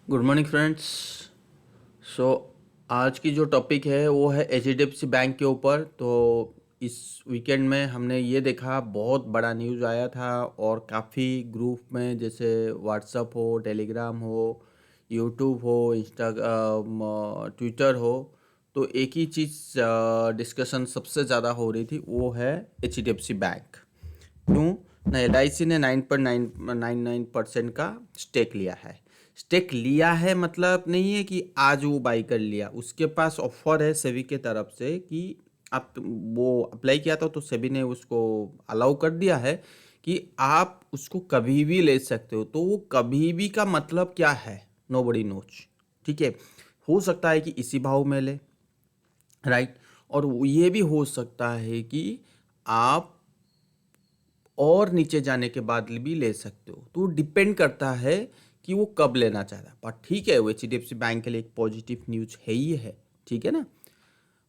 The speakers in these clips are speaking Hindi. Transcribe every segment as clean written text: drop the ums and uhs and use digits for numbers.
Good morning friends. सो आज की जो टॉपिक है वो है एचडीएफसी बैंक के ऊपर। तो इस वीकेंड में हमने ये देखा, बहुत बड़ा न्यूज़ आया था और काफ़ी ग्रुप में, जैसे व्हाट्सअप हो, टेलीग्राम हो, यूट्यूब हो, इंस्टाग्राम, ट्विटर हो, तो एक ही चीज़ डिस्कशन सबसे ज़्यादा हो रही थी, वो है एचडीएफसी बैंक। क्यों ना एलआईसी ने 9.99% का स्टेक लिया है। स्टेक लिया है मतलब नहीं है कि आज वो बाई कर लिया, उसके पास ऑफर है सेबी के तरफ से कि आप वो अप्लाई किया था तो सेबी ने उसको अलाउ कर दिया है कि आप उसको कभी भी ले सकते हो। तो वो कभी भी का मतलब क्या है, नोबडी नोच। ठीक है, हो सकता है कि इसी भाव में ले, राइट, और ये भी हो सकता है कि आप और नीचे जाने के बाद भी ले सकते हो। तो डिपेंड करता है कि वो कब लेना चाहता है। पर ठीक है, वो एच बैंक के लिए एक पॉजिटिव न्यूज़ है ही है, ठीक है ना।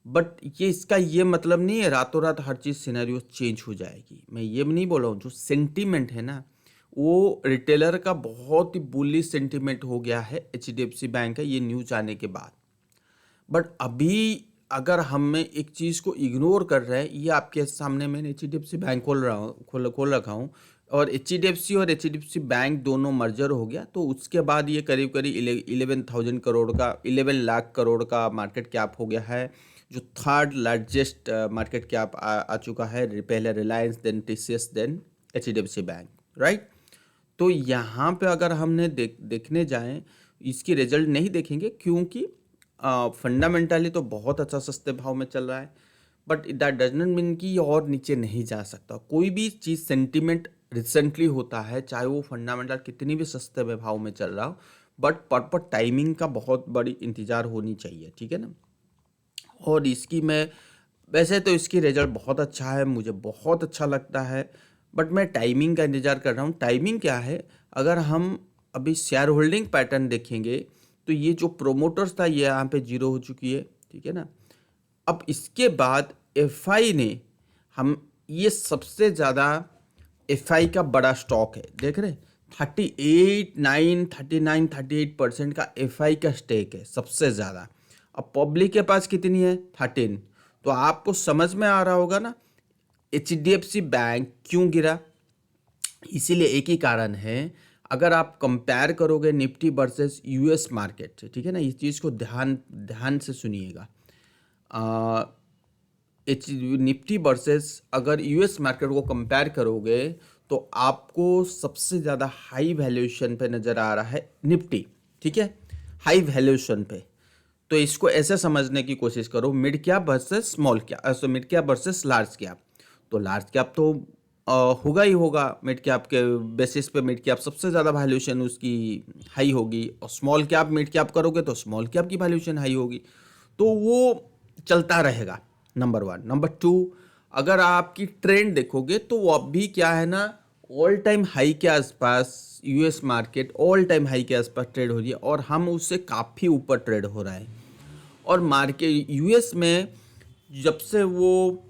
बट ये इसका ये मतलब नहीं है रातों रात हर चीज़ सिनेरियो चेंज हो जाएगी। मैं ये भी नहीं बोल रहा हूँ, जो सेंटीमेंट है ना, वो रिटेलर का बहुत ही बुलिश सेंटीमेंट हो गया है एच बैंक का ये न्यूज़ आने के बाद। बट अभी अगर हम में एक चीज़ को इग्नोर कर रहे हैं, ये आपके सामने मैंने एच बैंक खोल रखा हूँ, और एच बैंक दोनों मर्जर हो गया। तो उसके बाद ये करीब करीब 11,000 करोड़ का, 11 लाख करोड़ का मार्केट कैप हो गया है, जो थर्ड लार्जेस्ट मार्केट कैप आ चुका है। पहले Reliance, then TCS, then H bank, right. तो यहाँ पे अगर हमने देखने जाएं, इसकी रिजल्ट नहीं देखेंगे क्योंकि फंडामेंटली तो बहुत अच्छा सस्ते भाव में चल रहा है। But that does not mean कि ये और नीचे नहीं जा सकता। कोई भी चीज़ सेंटीमेंट रिसेंटली होता है, चाहे वो फंडामेंटल कितनी भी सस्ते में भाव में चल रहा हो, बट प्रॉपर टाइमिंग का बहुत बड़ी इंतज़ार होनी चाहिए, ठीक है ना। और इसकी मैं, वैसे तो इसकी रिजल्ट बहुत अच्छा है, मुझे बहुत अच्छा लगता है, बट मैं टाइमिंग का इंतज़ार कर रहा हूँ। टाइमिंग क्या है, अगर हम अभी शेयर होल्डिंग पैटर्न देखेंगे तो ये जो प्रोमोटर्स था ये यहाँ पे जीरो हो चुकी है, ठीक है ना। अब इसके बाद एफआई ने, हम ये सबसे ज़्यादा एफआई का बड़ा स्टॉक है, देख रहे हैं, 38 का एफआई का स्टेक है सबसे ज़्यादा। अब पब्लिक के पास कितनी है, 13। तो आपको समझ में आ रहा होगा ना एचडीएफसी बैंक क्यों गिरा। इसीलिए एक ही कारण है, अगर आप कंपेयर करोगे निफ्टी वर्सेस यूएस मार्केट से, ठीक है ना, इस चीज़ को ध्यान ध्यान से सुनिएगा। निफ्टी वर्सेस अगर यूएस मार्केट को कंपेयर करोगे तो आपको सबसे ज़्यादा हाई वैल्यूएशन पे नज़र आ रहा है निफ्टी, ठीक है, हाई वैल्यूएशन पे। तो इसको ऐसे समझने की कोशिश करो, mid cap versus small cap, mid cap versus large cap. तो लार्ज कैप तो होगा ही होगा, मिड कैप के बेसिस पे मिड कैप सबसे ज़्यादा वैल्यूएशन उसकी हाई होगी, और स्मॉल कैप मिड कैप करोगे तो स्मॉल कैप की वैल्यूएशन हाई होगी। तो वो चलता रहेगा, नंबर वन। नंबर टू, अगर आपकी ट्रेंड देखोगे तो वो अभी क्या है ना, ऑल टाइम हाई के आसपास US market all time high के आसपास ट्रेड हो रही है, और हम उससे काफ़ी ऊपर ट्रेड हो रहा है। और मार्केट यूएस में जब से वो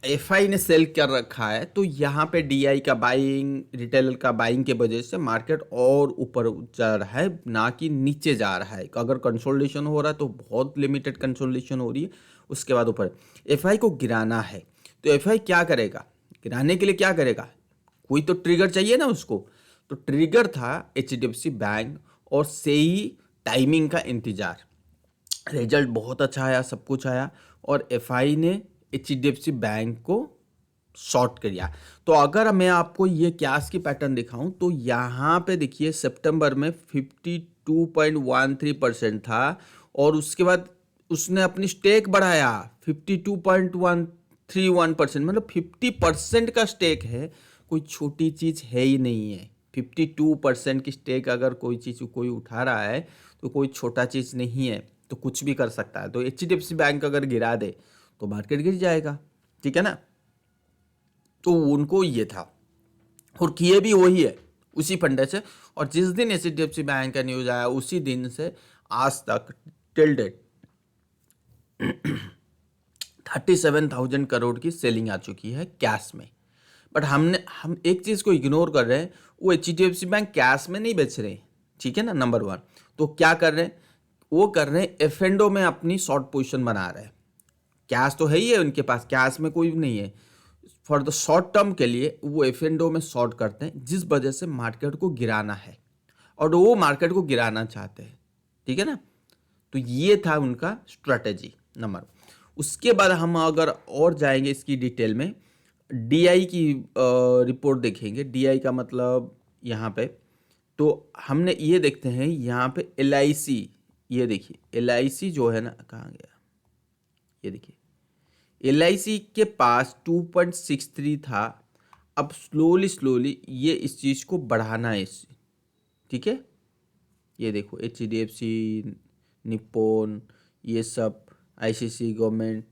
एफआई ने सेल कर रखा है, तो यहाँ पे डीआई का बाइंग, रिटेलर का बाइंग के वजह से मार्केट और ऊपर जा रहा है, ना कि नीचे जा रहा है। अगर कंसोलिडेशन हो रहा है तो बहुत लिमिटेड कंसोलिडेशन हो रही है, उसके बाद ऊपर एफआई को गिराना है। तो एफआई क्या करेगा, गिराने के लिए क्या करेगा, कोई तो ट्रिगर चाहिए ना उसको। तो ट्रिगर था एचडीएफसी बैंक, और से ही टाइमिंग का इंतजार। रिजल्ट बहुत अच्छा आया, सब कुछ आया, और एफआई ने एचडीएफसी बैंक को शॉर्ट किया। तो अगर मैं आपको ये कैश की पैटर्न दिखाऊं तो यहाँ पे देखिए, सितंबर में 52.13% था, और उसके बाद उसने अपनी स्टेक बढ़ाया 52.131%, मतलब 50% का स्टेक है। कोई छोटी चीज़ है ही नहीं है। 52% की स्टेक अगर कोई चीज़ कोई उठा रहा है तो कोई छोटा चीज़ नहीं है, तो कुछ भी कर सकता है। तो एचडीएफसी बैंक अगर गिरा दे तो मार्केट गिर जाएगा, ठीक है ना। तो उनको ये था, और किए भी वही है, उसी फंडे से। और जिस दिन एचडीएफसी बैंक का न्यूज़ आया उसी दिन से आज तक टिल डेट 37,000 करोड़ की सेलिंग आ चुकी है कैश में। बट हम एक चीज़ को इग्नोर कर रहे हैं, वो एचडीएफसी बैंक कैश में नहीं बेच रहे, ठीक है ना, नंबर वन। तो क्या कर रहे हैं, वो कर रहे हैं एफ एंड ओ में अपनी शॉर्ट पोजीशन बना रहे हैं। कैश तो है ही है उनके पास, कैश में कोई नहीं है। फॉर द शॉर्ट टर्म के लिए वो एफ एंड ओ में शॉर्ट करते हैं, जिस वजह से मार्केट को गिराना है और वो मार्केट को गिराना चाहते हैं, ठीक है ना। तो ये था उनका स्ट्रैटेजी नंबर। उसके बाद हम अगर और जाएंगे इसकी डिटेल में, डीआई की रिपोर्ट देखेंगे। डीआई का मतलब यहाँ पे, तो हमने ये देखते हैं यहाँ पे एल आई सी, ये देखिए एल आई सी जो है ना, कहाँ गया, ये देखिए एल आई सी के पास 2.63 था। अब स्लोली स्लोली ये इस चीज़ को बढ़ाना है इस, ठीक है। ये देखो H D F C, Nippon, ये सब आईसीसी गवर्नमेंट।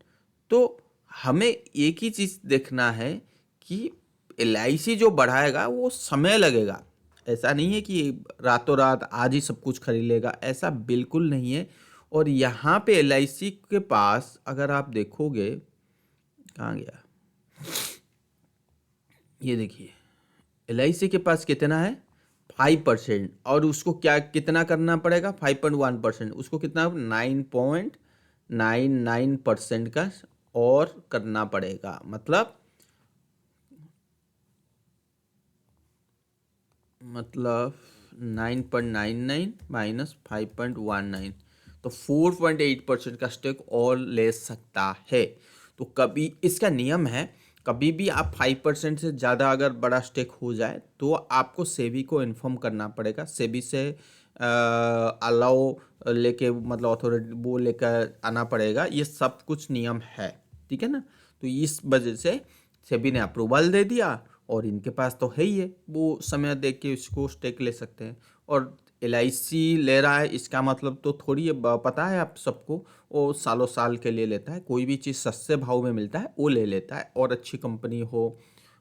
तो हमें एक ही चीज़ देखना है कि एल आई सी जो बढ़ाएगा वो समय लगेगा। ऐसा नहीं है कि रातों रात आज ही सब कुछ खरीद लेगा, ऐसा बिल्कुल नहीं है। और यहाँ पे एल आई सी के पास अगर आप देखोगे, कहाँ गया, ये देखिए एल आई सी के पास कितना है 5%, और उसको क्या कितना करना पड़ेगा 5.1%, उसको कितना 9.99% का और करना पड़ेगा। मतलब 9.99 माइनस 5.19, तो 4.8% का स्टेक और ले सकता है। तो कभी इसका नियम है, कभी भी आप 5% से ज़्यादा अगर बड़ा स्टेक हो जाए तो आपको सेबी को इन्फॉर्म करना पड़ेगा। सेबी से अलाउ लेके, मतलब अथॉरिटी वो लेकर आना पड़ेगा। ये सब कुछ नियम है, ठीक है ना। तो इस वजह से सेबी ने अप्रूवल दे दिया और इनके पास तो है ही है, वो समय देख के इसको स्टेक ले सकते हैं। और एल आई सी ले रहा है, इसका मतलब तो थोड़ी है, पता है आप सबको, वो सालों साल के लिए लेता है। कोई भी चीज़ सस्ते भाव में मिलता है वो ले लेता है, और अच्छी कंपनी हो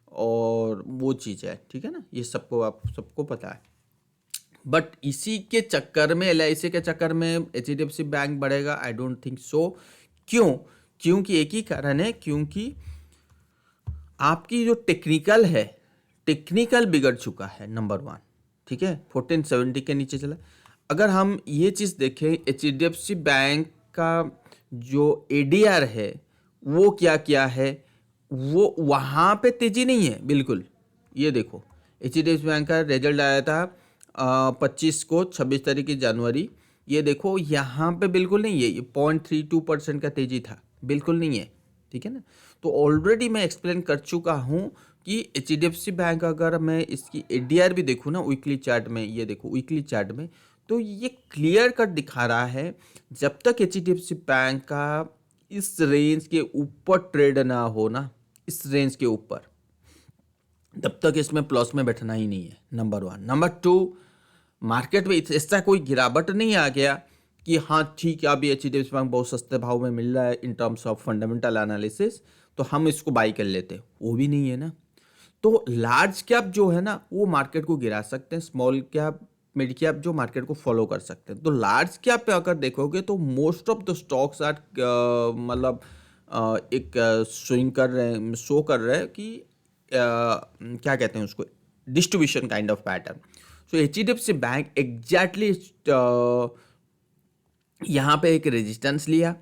और वो चीज़ है, ठीक है ना, ये सबको आप सबको पता है। बट इसी के चक्कर में, एल आई सी के चक्कर में H D F C bank बढ़ेगा, आई डोंट थिंक सो। क्यों? क्योंकि एक ही कारण है, क्योंकि आपकी जो टेक्निकल है, टेक्निकल बिगड़ चुका है नंबर वन, ठीक है। 1470 के नीचे चला। अगर हम ये चीज़ देखें, H D F C bank का जो ए डी आर है वो क्या क्या है, वो वहाँ पे तेज़ी नहीं है बिल्कुल। ये देखो H D F C bank का रिजल्ट आया था 25 को, 26 तारीख की जनवरी। ये देखो यहाँ पे बिल्कुल नहीं है, ये 0.32% का तेज़ी था, बिल्कुल नहीं है, ठीक है ना। तो ऑलरेडी मैं एक्सप्लेन कर चुका हूँ कि H D F C bank, अगर मैं इसकी ए डी आर भी देखूँ ना वीकली चार्ट में, ये देखो वीकली चार्ट में, तो ये क्लियर कट दिखा रहा है जब तक H D F C bank का इस रेंज के ऊपर ट्रेड ना हो ना, इस रेंज के ऊपर, तब तक इसमें प्लस में बैठना ही नहीं है, number one. Number two, market में ऐसा कोई गिरावट नहीं आ गया कि हाँ ठीक है अभी H D F C bank बहुत सस्ते भाव में मिल रहा है in terms of fundamental analysis, तो हम इसको बाई कर लेते हैं, वो भी नहीं है ना। तो लार्ज कैप जो है ना वो मार्केट को गिरा सकते हैं, स्मॉल कैप मिड कैप जो मार्केट को फॉलो कर सकते हैं। तो लार्ज कैप पे अगर देखोगे तो most of the stocks are मतलब एक स्विंग कर रहे हैं, शो कर रहे हैं कि क्या कहते हैं उसको, distribution kind of pattern. So H D F C bank exactly यहाँ पे एक रेजिस्टेंस लिया,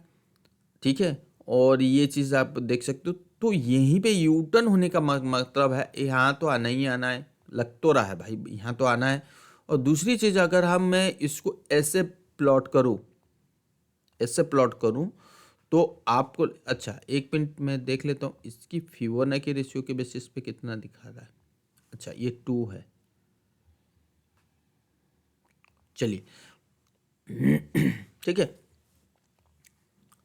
ठीक है, और ये चीज़ आप देख सकते हो। तो यहीं पे यू टर्न होने का मतलब है यहाँ तो आना ही आना है, लग तो रहा है भाई यहाँ तो आना है। और दूसरी चीज़, अगर मैं इसको ऐसे प्लॉट करूँ, ऐसे प्लॉट करूँ, तो आपको, अच्छा एक मिनट में देख लेता हूँ इसकी फिबोनाची रेशियो के बेसिस पे कितना दिखा रहा है। अच्छा ये 2 है, चलिए ठीक है।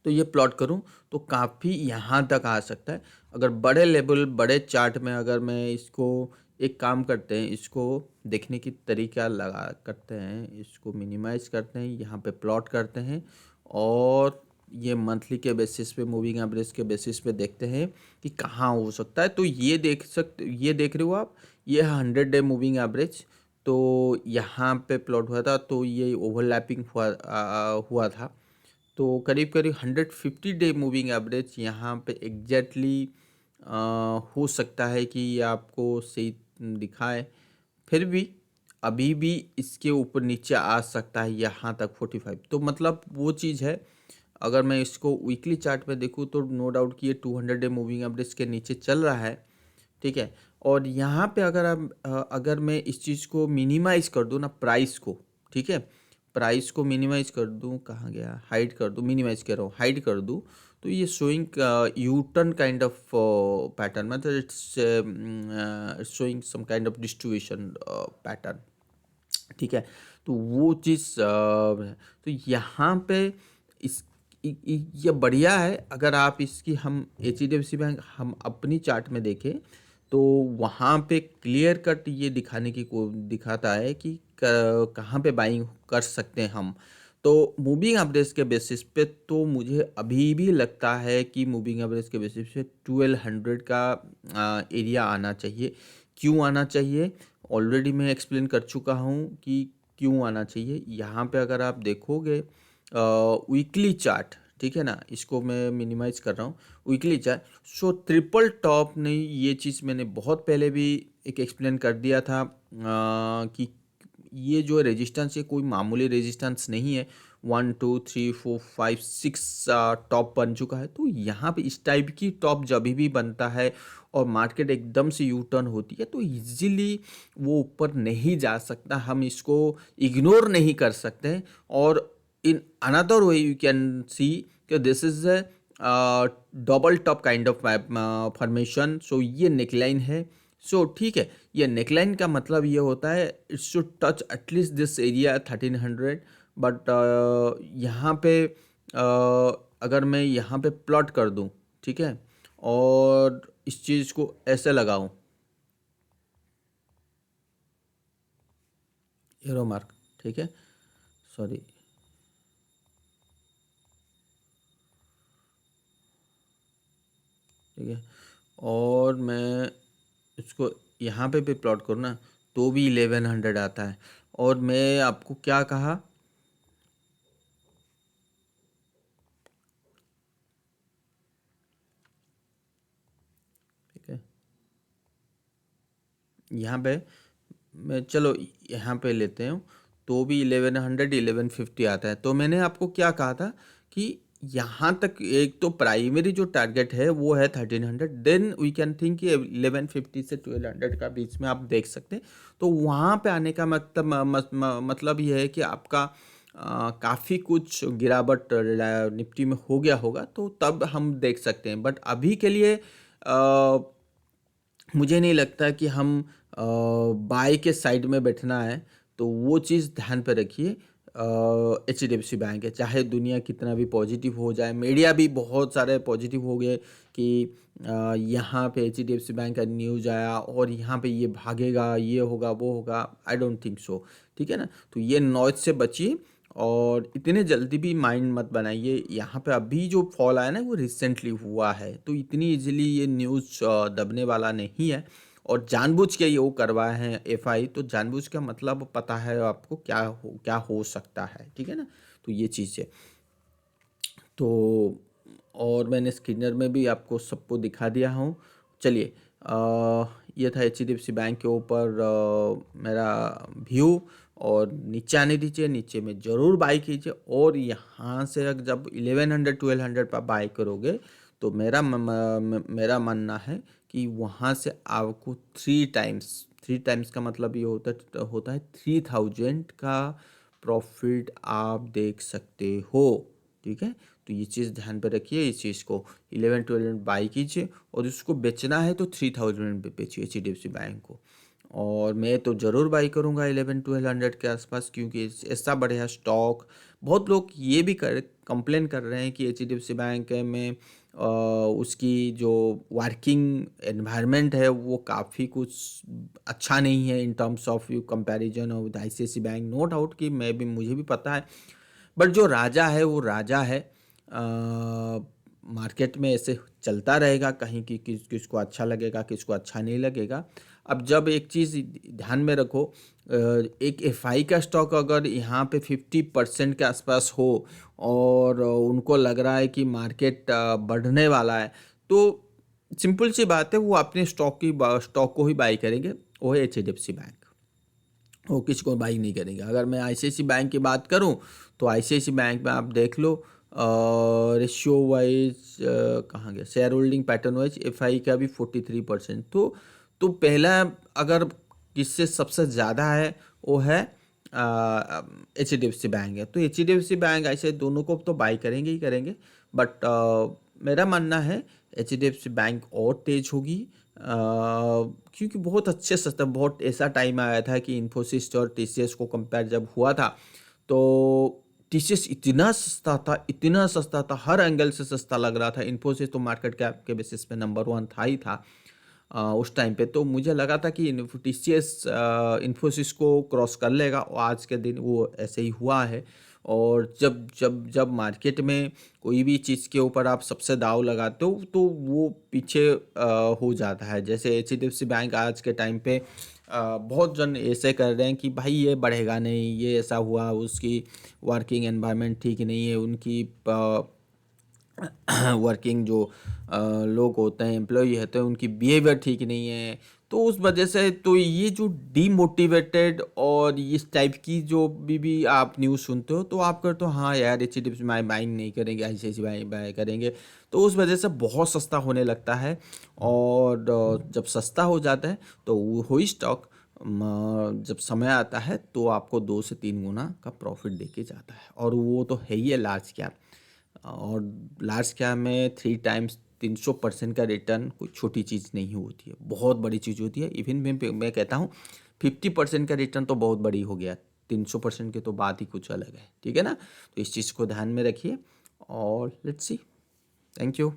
तो ये प्लॉट करूं तो काफ़ी यहाँ तक आ सकता है। अगर बड़े लेवल बड़े चार्ट में अगर मैं इसको, एक काम करते हैं, इसको देखने की तरीका लगा करते हैं, इसको मिनिमाइज करते हैं, यहाँ पे प्लॉट करते हैं, और ये मंथली के बेसिस पे, मूविंग एवरेज के बेसिस पे देखते हैं कि कहाँ हो सकता है। तो ये ये देख रहे हो आप, ये 100 डे मूविंग एवरेज। तो यहाँ पे प्लॉट हुआ था, तो ये ओवरलैपिंग हुआ था। तो करीब करीब 150 डे मूविंग एवरेज यहाँ पे एग्जैक्टली हो सकता है कि ये आपको सही दिखाए। फिर भी अभी भी इसके ऊपर नीचे आ सकता है यहाँ तक 45। तो मतलब वो चीज़ है। अगर मैं इसको वीकली चार्ट पे देखूँ तो नो डाउट कि ये 200 डे मूविंग एवरेज के नीचे चल रहा है, ठीक है। और यहाँ पे अगर मैं इस चीज़ को मिनिमाइज कर दूँ ना, प्राइस को, ठीक है, प्राइस को मिनिमाइज कर दूँ, कहाँ गया, हाइड कर दूँ, मिनिमाइज कर रहा हूँ, हाइड कर दूँ, तो ये showing U turn kind of pattern, मतलब it's showing some kind of distribution pattern, ठीक है। तो वो चीज़ तो यहाँ पे इस ये बढ़िया है। अगर आप इसकी हम HDFC बैंक हम अपनी चार्ट में देखें तो वहाँ पे क्लियर कट ये दिखाने की को दिखाता है कि कहाँ पे बाइंग कर सकते हैं हम। तो मूविंग एवरेज के बेसिस पे तो मुझे अभी भी लगता है कि मूविंग एवरेज के बेसिस पे 1200 का एरिया आना चाहिए। क्यों आना चाहिए, ऑलरेडी मैं एक्सप्लेन कर चुका हूँ कि क्यों आना चाहिए। यहाँ पे अगर आप देखोगे वीकली चार्ट, ठीक है ना, इसको मैं मिनिमाइज कर रहा हूँ, वीकली चार्ट। सो ट्रिपल टॉप ने ये चीज़ मैंने बहुत पहले भी एक एक्सप्लेन कर दिया था कि ये जो रेजिस्टेंस है कोई मामूली रेजिस्टेंस नहीं है। 1 2 3 4 5 6 टॉप बन चुका है। तो यहाँ पे इस टाइप की टॉप जब भी बनता है और मार्केट एकदम से यू टर्न होती है तो इजीली वो ऊपर नहीं जा सकता, हम इसको इग्नोर नहीं कर सकते। और in another way you can see कि this is double top kind of formation. So ये नेकलाइन है। सो ठीक है, ये नेकलाइन का मतलब ये होता है it should touch at least this area 1300। But यहाँ पे अगर मैं यहाँ पे प्लॉट कर दूँ, ठीक है, और इस चीज़ को ऐसे लगाऊं, एरो मार्क, ठीक है, सॉरी, ठीक है, और मैं इसको यहाँ पे भी प्लॉट करूँ ना तो भी 1100 आता है। और मैं आपको क्या कहा, ठीक है, यहाँ पे मैं चलो यहाँ पे लेते हैं तो भी 1100 1150 आता है। तो मैंने आपको क्या कहा था कि यहाँ तक एक तो प्राइमरी जो टारगेट है वो है 1300, देन वी कैन थिंक कि 1150 से 1200 का बीच में आप देख सकते हैं। तो वहाँ पे आने का मतलब ये है कि आपका काफ़ी कुछ गिरावट निफ्टी में हो गया होगा, तो तब हम देख सकते हैं। बट अभी के लिए मुझे नहीं लगता कि हम बाय के साइड में बैठना है। तो वो चीज़ ध्यान पे रखिए। HDFC बैंक है, चाहे दुनिया कितना भी पॉजिटिव हो जाए, मीडिया भी बहुत सारे पॉजिटिव हो गए कि यहाँ पे HDFC बैंक का न्यूज़ आया और यहाँ पे ये भागेगा, ये होगा, वो होगा। आई डोंट थिंक सो, ठीक है ना। तो ये नॉइज से बचिए और इतने जल्दी भी माइंड मत बनाइए। यहाँ पे अभी जो फॉल आया ना वो रिसेंटली हुआ है, तो इतनी इजीली ये न्यूज़ दबने वाला नहीं है। और जानबूझ के ये वो करवाए हैं FI, तो जानबूझ का मतलब पता है आपको क्या हो सकता है, ठीक है ना। तो ये चीज़ है। तो और मैंने स्क्रीनर में भी आपको सबको दिखा दिया हूँ। चलिए, ये था HDFC बैंक के ऊपर मेरा व्यू। और नीचे आने दीजिए, नीचे में ज़रूर बाई कीजिए। और यहाँ से अगर जब 1100 1200 पर बाई करोगे तो मेरा मानना है कि वहाँ से आपको 3 टाइम्स का मतलब ये होता है 3000 का प्रॉफिट आप देख सकते हो, ठीक है। तो ये चीज़ ध्यान पे रखिए। इस चीज़ को 11-12 बाई कीजिए और उसको बेचना है तो 3000 पे बेचिए HDFC बैंक को। और मैं तो ज़रूर बाई करूँगा 11-1200 के आसपास, क्योंकि ऐसा बढ़िया स्टॉक। बहुत लोग ये भी कंप्लेन कर रहे हैं कि HDFC बैंक में उसकी जो वर्किंग एनवायरनमेंट है वो काफ़ी कुछ अच्छा नहीं है in terms of you comparison of ICICI bank. No doubt कि मुझे भी पता है, बट जो राजा है वो राजा है। मार्केट में ऐसे चलता रहेगा, कहीं कि किसको अच्छा लगेगा, किसको अच्छा नहीं लगेगा। अब जब एक चीज़ ध्यान में रखो, एक FI का स्टॉक अगर यहाँ पे 50% के आसपास हो और उनको लग रहा है कि मार्केट बढ़ने वाला है, तो सिंपल सी बात है वो अपने स्टॉक को ही बाई करेंगे, वो है HDFC बैंक। वो किसी को बाई नहीं करेंगे। अगर मैं आईसीआईसी बैंक की बात करूं तो आईसीआईसी बैंक में आप देख लो रेशियो वाइज कहाँ गया, share holding pattern wise FI का भी 43%। तो पहला अगर किससे सबसे ज़्यादा है वो है H D F C bank है। तो H D F C bank ऐसे दोनों को तो बाई करेंगे ही करेंगे, बट मेरा मानना है H D F C bank और तेज होगी, क्योंकि बहुत अच्छे सस्ता, बहुत ऐसा टाइम आया था कि इन्फोसिस और टीसीएस को कंपेयर जब हुआ था तो टीसीएस इतना सस्ता था, इतना सस्ता था, हर एंगल से सस्ता लग रहा था। इन्फोसिस तो मार्केट कैप के बेसिस पे नंबर 1 था ही था उस टाइम पे। तो मुझे लगा था कि टीसीएस इन्फोसिस को क्रॉस कर लेगा, और आज के दिन वो ऐसे ही हुआ है। और जब जब जब मार्केट में कोई भी चीज़ के ऊपर आप सबसे दाव लगाते हो तो वो पीछे हो जाता है। जैसे H D F C bank आज के टाइम पे बहुत जन ऐसे कर रहे हैं कि भाई ये बढ़ेगा नहीं, ये ऐसा हुआ, उसकी वर्किंग एनवायरनमेंट ठीक नहीं है, उनकी वर्किंग जो लोग होते हैं, एम्प्लॉय होते हैं, उनकी बिहेवियर ठीक नहीं है। तो उस वजह से तो ये जो डीमोटिवेटेड और इस टाइप की जो भी आप न्यूज़ सुनते हो तो आप करते हो हाँ यार H D F C buying नहीं करेंगे, आई बाय करेंगे। तो उस वजह से बहुत सस्ता होने लगता है, और जब सस्ता हो जाता है तो वो ही स्टॉक जब समय आता है तो आपको 2 से 3 गुना का प्रॉफिट देके जाता है, और वो तो है ही है लार्ज कैप। और लार्ज कैप में 3 टाइम्स 300% का रिटर्न कोई छोटी चीज़ नहीं होती है, बहुत बड़ी चीज़ होती है। इवन मैं कहता हूँ 50% का रिटर्न तो बहुत बड़ी हो गया, 300% की तो बात ही कुछ अलग है, ठीक है ना। तो इस चीज़ को ध्यान में रखिए, और लेट्स सी। Thank you.